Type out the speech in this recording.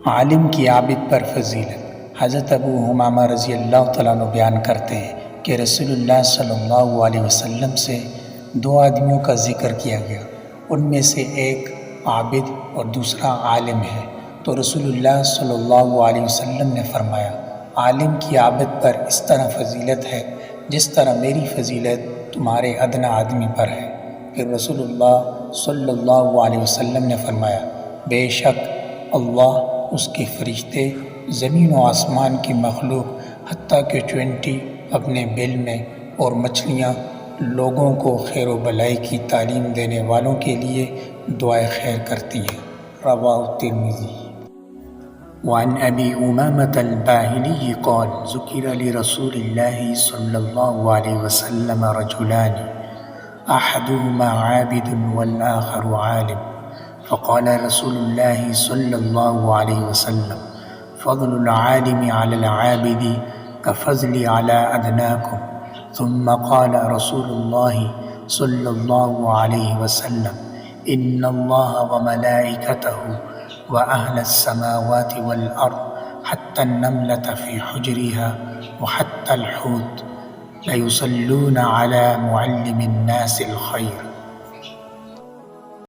आलिम की आबिद पर फजीलत। हज़रत अबू हुमामा रज़ी अल्लाह तआला अन्हु बयान करते हैं कि रसूलुल्लाह सल्लल्लाहु अलैहि वसल्लम से दो आदमियों का ज़िक्र किया गया, उनमें से एक आबिद और दूसरा आलिम है। तो रसूलुल्लाह सल्लल्लाहु अलैहि वसल्लम ने फरमाया, आलिम की आबिद पर इस तरह फजीलत है जिस तरह मेरी फजीलत तुम्हारे अदना आदमी पर है। फिर रसूलुल्लाह सल्लल्लाहु अलैहि वसल्लम ने फरमाया, बेशक अल्लाह, उसके फरिश्ते, ज़मीन व आसमान की मखलूक हत्ता के 20 अपने बिल में और मछलियाँ लोगों को खैर व भलाई की तालीम देने वालों के लिए दुआए खैर करती हैं। रवाहु तिर्मिज़ी। वअन अबी उमामत अल-बाहिली क़ाल ज़ुकिर लिरसूलिल्लाहि सल्लल्लाहु अलैहि वसल्लम रजुलानि अहदुहुमा आबिदुन वल आखरु आलिम फ़क़ाल रसूलुल्लाहि सल्लल्लाहु अलैहि वसल्लम फ़ज़्लुल आलिमि अलल आबिदि कफ़ज़्लि अला अदनाकुम थुम्मा क़ाल रसूलुल्लाहि सल्लल्लाहु अलैहि वसल्लम इन्नल्लाह व मलाइकतहु व अहलस समावाति वल अर्द हत्ता अन्नमलत फ़ी हुज्रिहा व हत्ता अल-हूत लयुसल्लूना अला मुअल्लिमिन नासिल खैर